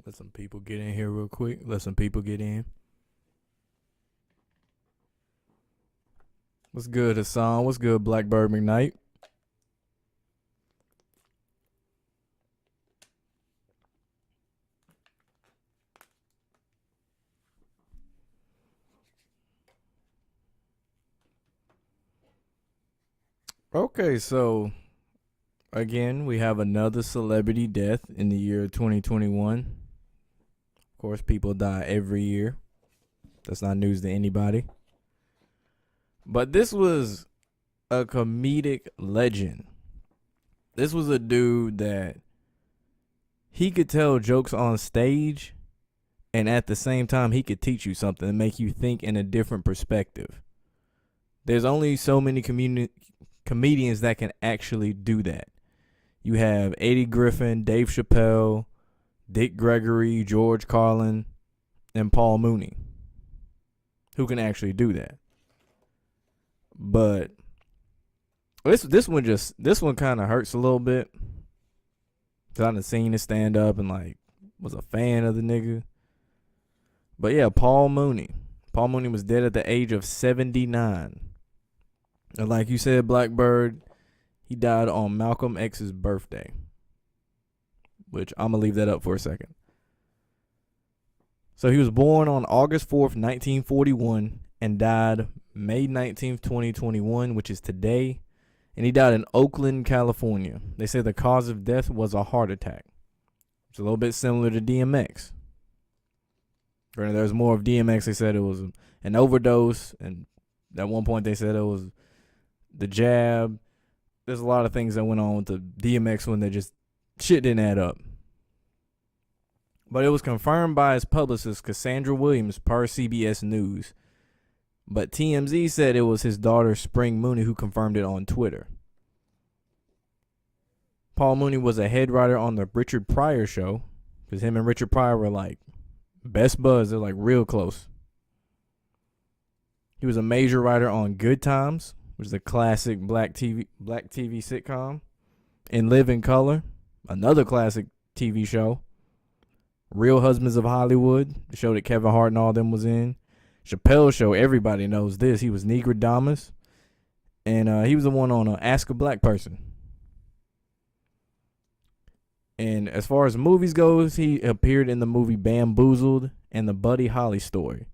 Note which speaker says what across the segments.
Speaker 1: Let some people get in here real quick. Let some people get in. What's good, Hassan? What's good, Blackbird McKnight? Okay, so again, we have another celebrity death in the year 2021. Of course, people die every year. That's not news to anybody. But this was a comedic legend. This was a dude that he could tell jokes on stage, and at the same time, he could teach you something and make you think in a different perspective. There's only so many comedians that can actually do that. You have Eddie Griffin, Dave Chappelle, Dick Gregory, George Carlin, and Paul Mooney, who can actually do that. But this one kind of hurts a little bit. Cause I done seen his stand up and was a fan of the nigga. But yeah, Paul Mooney. Paul Mooney was dead at the age of 79. And like you said, Blackbird, he died on Malcolm X's birthday. Which I'm going to leave that up for a second. So he was born on August 4th, 1941, and died May 19th, 2021, which is today. And he died in Oakland, California. They say the cause of death was a heart attack. It's a little bit similar to DMX. Granted, there's more of DMX. They said it was an overdose. And at one point they said it was the jab. There's a lot of things that went on with the DMX when they just shit didn't add up. But it was confirmed by his publicist, Cassandra Williams, per CBS News. But TMZ said it was his daughter, Spring Mooney, who confirmed it on Twitter. Paul Mooney was a head writer on the Richard Pryor show, because him and Richard Pryor were best buds. They're real close. He was a major writer on Good Times, which is a classic black TV sitcom, In Living Color, another classic TV show, Real Husbands of Hollywood, the show that Kevin Hart and all them was in. Chappelle's Show, everybody knows this. He was Negrodamus. And he was the one on Ask a Black Person. And as far as movies goes, he appeared in the movie Bamboozled and the Buddy Holly Story.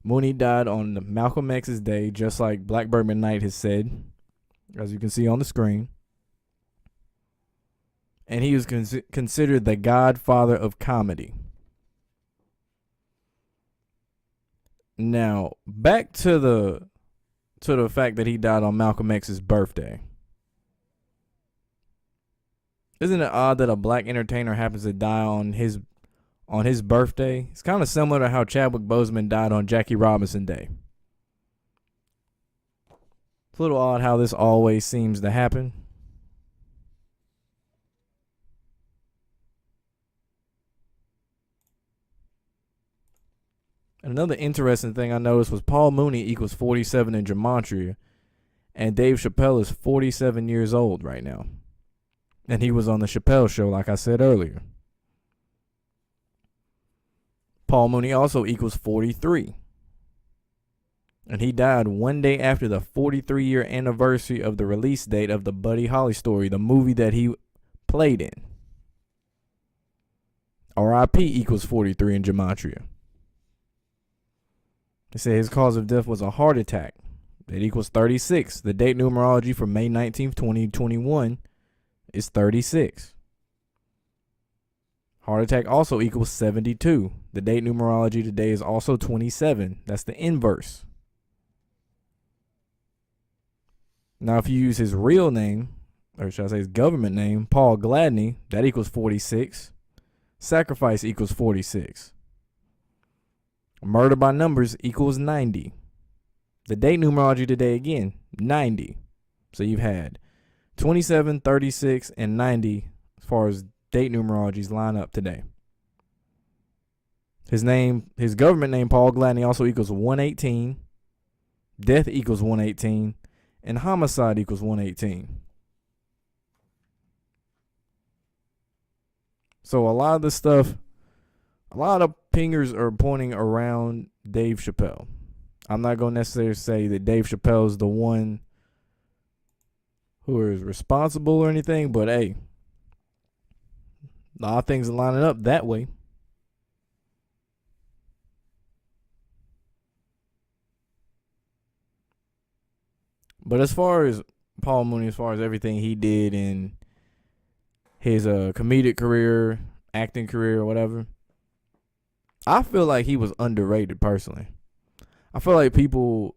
Speaker 1: Mooney died on Malcolm X's day, just like Blackbird McKnight has said, as you can see on the screen. And he was considered the godfather of comedy. Now, back to the fact that he died on Malcolm X's birthday. Isn't it odd that a black entertainer happens to die on his birthday? It's kind of similar to how Chadwick Boseman died on Jackie Robinson Day. It's a little odd how this always seems to happen. Another interesting thing I noticed was Paul Mooney equals 47 in gematria, and Dave Chappelle is 47 years old right now. And he was on the Chappelle Show, like I said earlier. Paul Mooney also equals 43. And he died one day after the 43-year anniversary of the release date of the Buddy Holly Story, the movie that he played in. R.I.P. equals 43 in gematria. They say his cause of death was a heart attack. That equals 36. The date numerology for May 19th, 2021 is 36. Heart attack also equals 72. The date numerology today is also 27. That's the inverse. Now, if you use his real name, or should I say his government name, Paul Gladney, that equals 46. Sacrifice equals 46. Murder by numbers equals 90. The date numerology today, again, 90. So you've had 27, 36, and 90 as far as date numerologies line up today. His government name, Paul Gladney, also equals 118. Death equals 118. And homicide equals 118. So a lot of the stuff A lot of pingers are pointing around Dave Chappelle. I'm not going to necessarily say that Dave Chappelle's the one who is responsible or anything, but hey, a lot of things are lining up that way. But as far as Paul Mooney, as far as everything he did in his comedic career, acting career, or whatever, I feel like he was underrated personally. I feel like people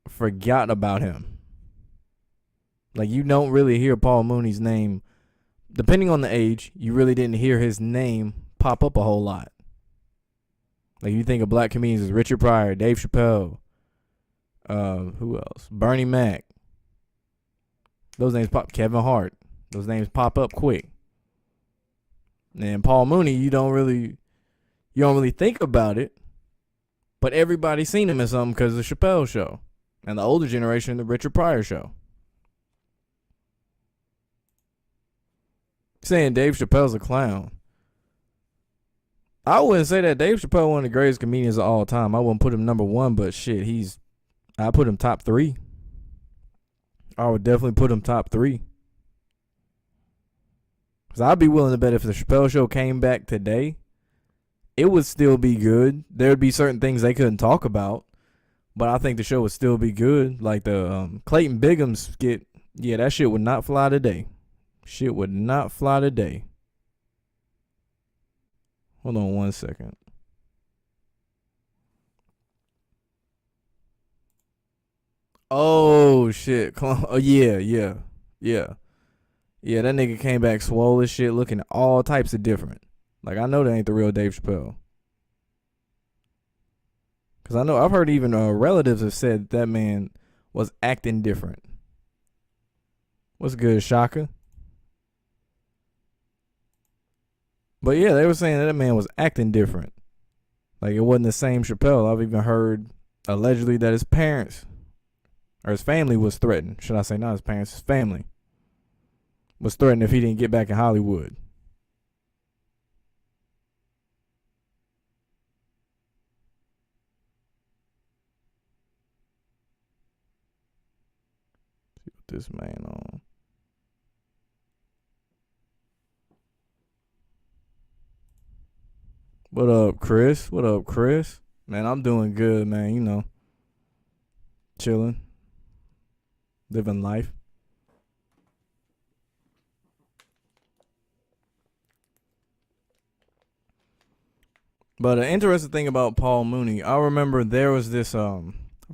Speaker 1: forgot about him. Like, you don't really hear Paul Mooney's name. Depending on the age, you really didn't hear his name pop up a whole lot. Like, you think of black comedians as Richard Pryor, Dave Chappelle, who else? Bernie Mac. Those names pop. Kevin Hart. Those names pop up quick. And Paul Mooney, you don't really think about it, but everybody's seen him in something because of the Chappelle Show, and the older generation, the Richard Pryor Show. Saying Dave Chappelle's a clown. I wouldn't say that. Dave Chappelle one of the greatest comedians of all time. I wouldn't put him number one, but shit, I put him top 3. I would definitely put him top 3. Because I'd be willing to bet if the Chappelle Show came back today, it would still be good. There would be certain things they couldn't talk about, but I think the show would still be good. Like the Clayton Bigham skit. Yeah, that shit would not fly today. Shit would not fly today. Hold on one second. Oh, shit. Oh, yeah. Yeah, that nigga came back swole as shit, looking all types of different. Like, I know that ain't the real Dave Chappelle. Because I know I've heard even relatives have said that man was acting different. What's good, Shaka? But yeah, they were saying that man was acting different. Like, it wasn't the same Chappelle. I've even heard allegedly that his parents or his family was threatened. Should I say not his parents, his family was threatened if he didn't get back in Hollywood. See what this man on. What up, Chris? What up, Chris? Man, I'm doing good, man. You know, chilling, living life. But an interesting thing about Paul Mooney, I remember there was this I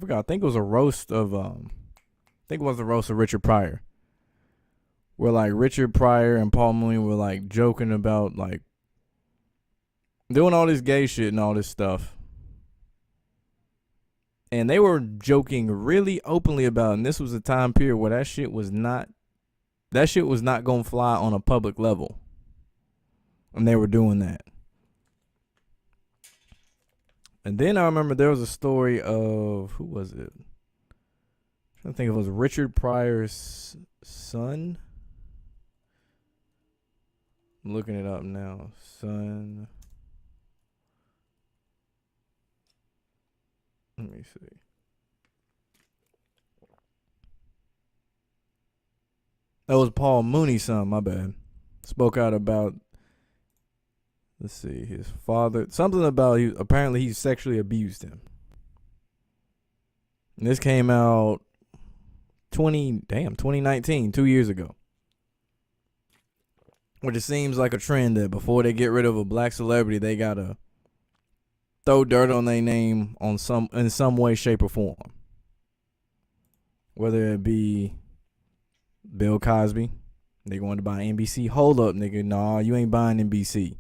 Speaker 1: forgot, I think it was a roast of Richard Pryor. Where like Richard Pryor and Paul Mooney were like joking about like doing all this gay shit and all this stuff. And they were joking really openly about it. And this was a time period where that shit was not gonna fly on a public level. And they were doing that. And then I remember there was a story of, who was it? I'm trying to think if it was Richard Pryor's son. I'm looking it up now. Son. Let me see. That was Paul Mooney's son, my bad. Spoke out about, let's see, his father. Something about apparently he sexually abused him. And this came out 2019, 2 years ago. Which it seems like a trend that before they get rid of a black celebrity, they gotta throw dirt on their name in some way, shape, or form. Whether it be Bill Cosby, they going to buy NBC. Hold up, nigga. Nah, you ain't buying NBC.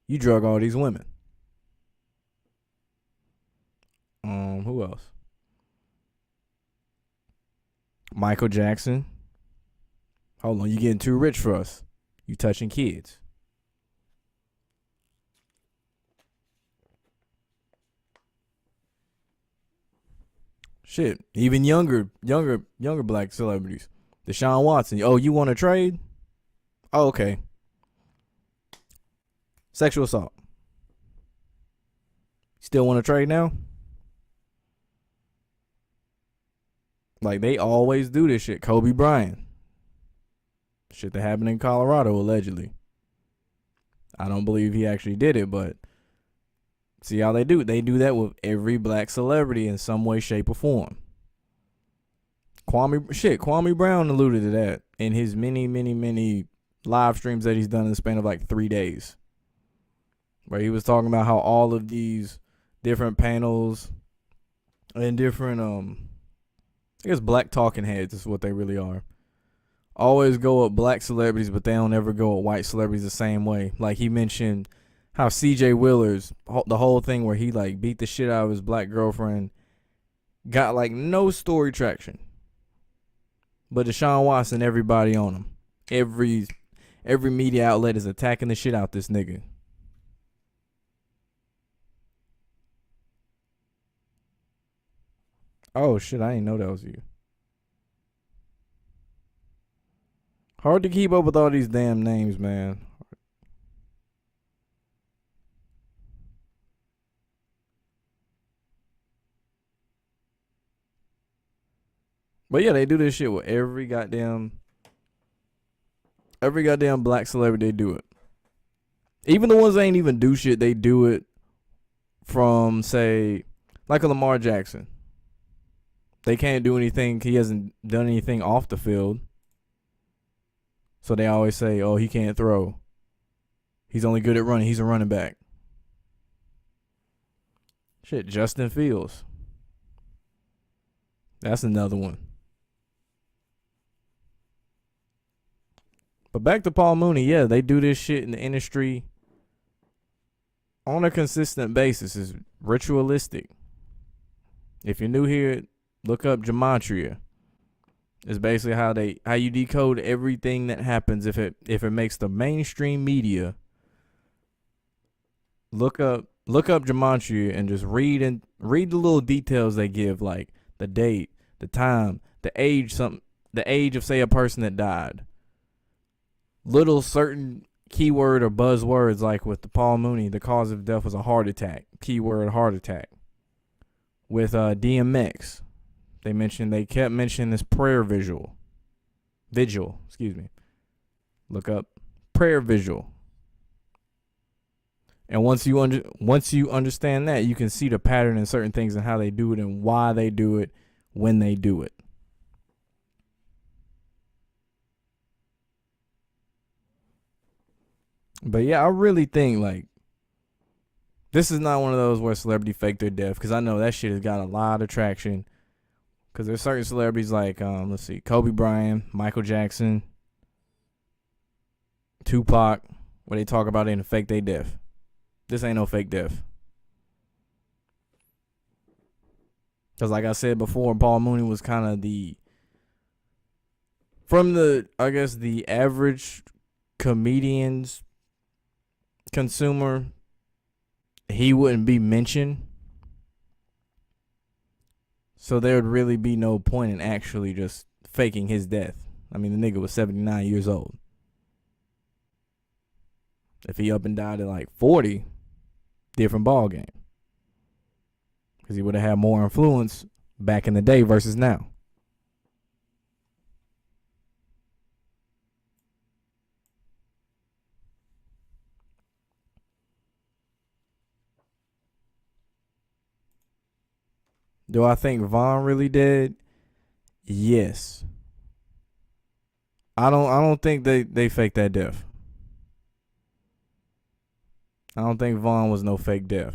Speaker 1: You drug all these women. Who else? Michael Jackson. Hold on, you getting too rich for us. You touching kids. Shit, even younger black celebrities. Deshaun Watson. Oh, you want to trade? Oh, okay. Sexual assault. Still want to trade now? Like, they always do this shit. Kobe Bryant. Shit that happened in Colorado, allegedly. I don't believe he actually did it, but see how they do. They do that with every black celebrity in some way, shape, or form. Kwame Brown alluded to that in his many live streams that he's done in the span of like 3 days. Where he was talking about how all of these different panels and different, I guess black talking heads is what they really are, always go at black celebrities, but they don't ever go at white celebrities the same way. Like he mentioned how CJ Willer's, the whole thing where he like beat the shit out of his black girlfriend, got like no story traction. But Deshaun Watson, everybody on him. Every media outlet is attacking the shit out this nigga. Oh shit, I didn't know that was you. Hard to keep up with all these damn names, man. But yeah, they do this shit with every goddamn black celebrity. They do it. Even the ones that ain't even do shit, they do it from, say, like a Lamar Jackson. They can't do anything. He hasn't done anything off the field. So they always say, oh, he can't throw. He's only good at running. He's a running back. Shit, Justin Fields. That's another one. But back to Paul Mooney, yeah, they do this shit in the industry on a consistent basis. It's ritualistic. If you're new here, look up gematria. It's basically how you decode everything that happens if it makes the mainstream media. Look up gematria and just read the little details they give, like the date, the time, the age of, say, a person that died. Little certain keyword or buzzwords, like with the Paul Mooney, the cause of death was a heart attack. Keyword heart attack. With DMX, they kept mentioning this prayer vigil. Look up prayer vigil. And once you understand that, you can see the pattern in certain things and how they do it and why they do it when they do it. But yeah, I really think like this is not one of those where celebrity fake their death, because I know that shit has got a lot of traction. Because there's certain celebrities like Kobe Bryant, Michael Jackson, Tupac, where they talk about it and fake their death. This ain't no fake death. Because like I said before, Paul Mooney was kind of the average comedian's consumer, he wouldn't be mentioned. So there would really be no point in actually just faking his death. I mean, the nigga was 79 years old. If he up and died at like 40, different ball game. Because he would have had more influence back in the day versus now. Do I think Vaughn really did? Yes. I don't think they faked that death. I don't think Vaughn was no fake death.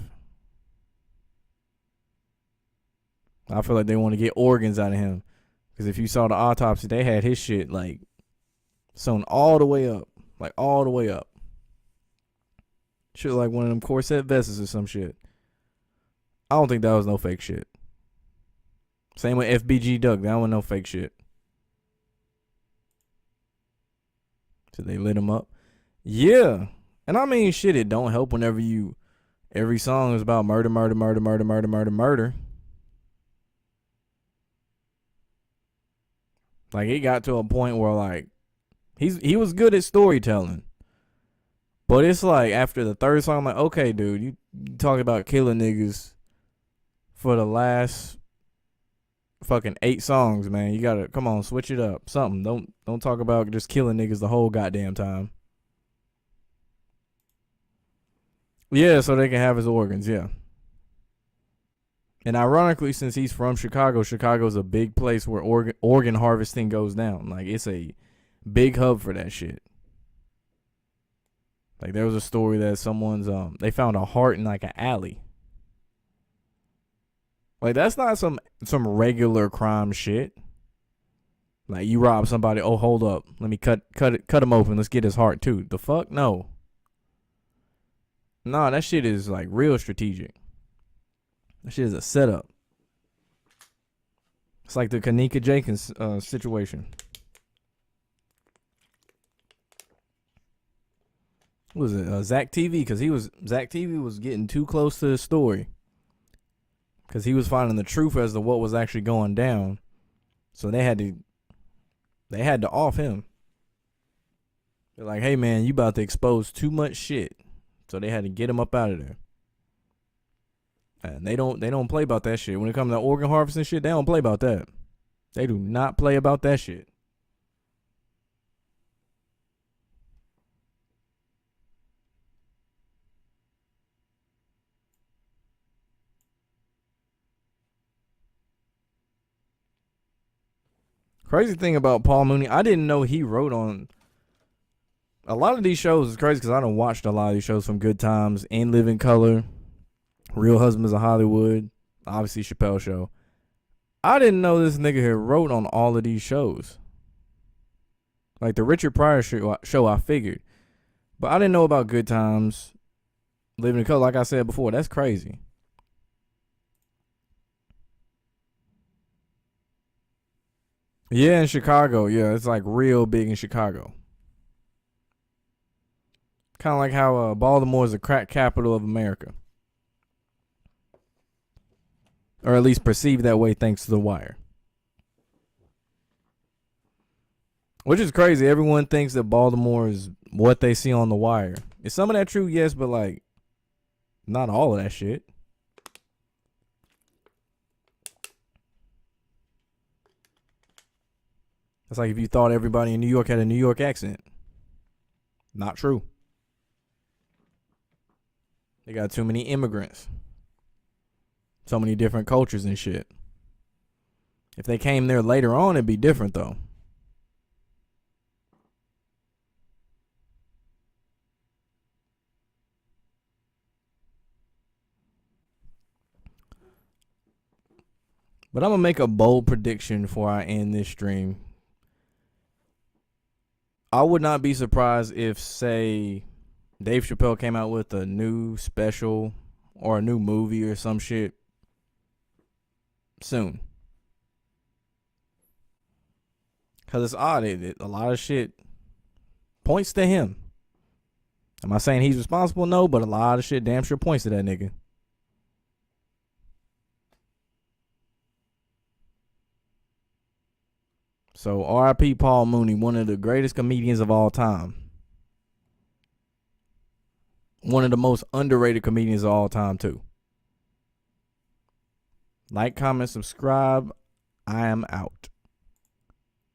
Speaker 1: I feel like they want to get organs out of him. Because if you saw the autopsy, they had his shit like sewn all the way up. Like all the way up. Shit like one of them corset vests or some shit. I don't think that was no fake shit. Same with FBG Duck. That was no fake shit. So they lit him up. Yeah. And I mean, shit, it don't help whenever every song is about murder. Like, it got to a point where, like, he was good at storytelling. But it's like, after the third song, I'm like, okay, dude, talk about killing niggas for the last fucking 8 songs, man. You gotta come on, switch it up. Something. Don't talk about just killing niggas the whole goddamn time. Yeah, so they can have his organs, yeah. And ironically, since he's from Chicago, Chicago's a big place where organ harvesting goes down. Like, it's a big hub for that shit. Like, there was a story that someone's they found a heart in like an alley. Like, that's not some regular crime shit. Like, you rob somebody, oh, hold up, let me cut him open, let's get his heart too. The fuck? No. Nah, that shit is like real strategic. That shit is a setup. It's like the Kanika Jenkins situation. What was it? Zach TV, because Zach TV was getting too close to the story. Because he was finding the truth as to what was actually going down. So they had to off him. They're like, hey man, you about to expose too much shit. So they had to get him up out of there. And they don't play about that shit. When it comes to organ harvesting shit, they don't play about that. They do not play about that shit. Crazy thing about Paul Mooney, I didn't know he wrote on a lot of these shows. Is crazy because I done watched a lot of these shows from Good Times, In Living Color, Real Husbands of Hollywood, obviously Chappelle Show. I didn't know this nigga had wrote on all of these shows. Like the Richard Pryor show, I figured. But I didn't know about Good Times, Living in Color. Like I said before, that's crazy. Yeah, in Chicago. Yeah, it's like real big in Chicago. Kind of like how Baltimore is the crack capital of America. Or at least perceived that way thanks to The Wire. Which is crazy. Everyone thinks that Baltimore is what they see on The Wire. Is some of that true? Yes, but like, not all of that shit. It's like if you thought everybody in New York had a New York accent. Not true. They got too many immigrants. So many different cultures and shit. If they came there later on, it'd be different though. But I'm going to make a bold prediction before I end this stream. I would not be surprised if, say, Dave Chappelle came out with a new special or a new movie or some shit soon. Because it's odd. A lot of shit points to him. Am I saying he's responsible? No, but a lot of shit damn sure points to that nigga. So R.I.P. Paul Mooney, one of the greatest comedians of all time. One of the most underrated comedians of all time, too. Like, comment, subscribe. I am out.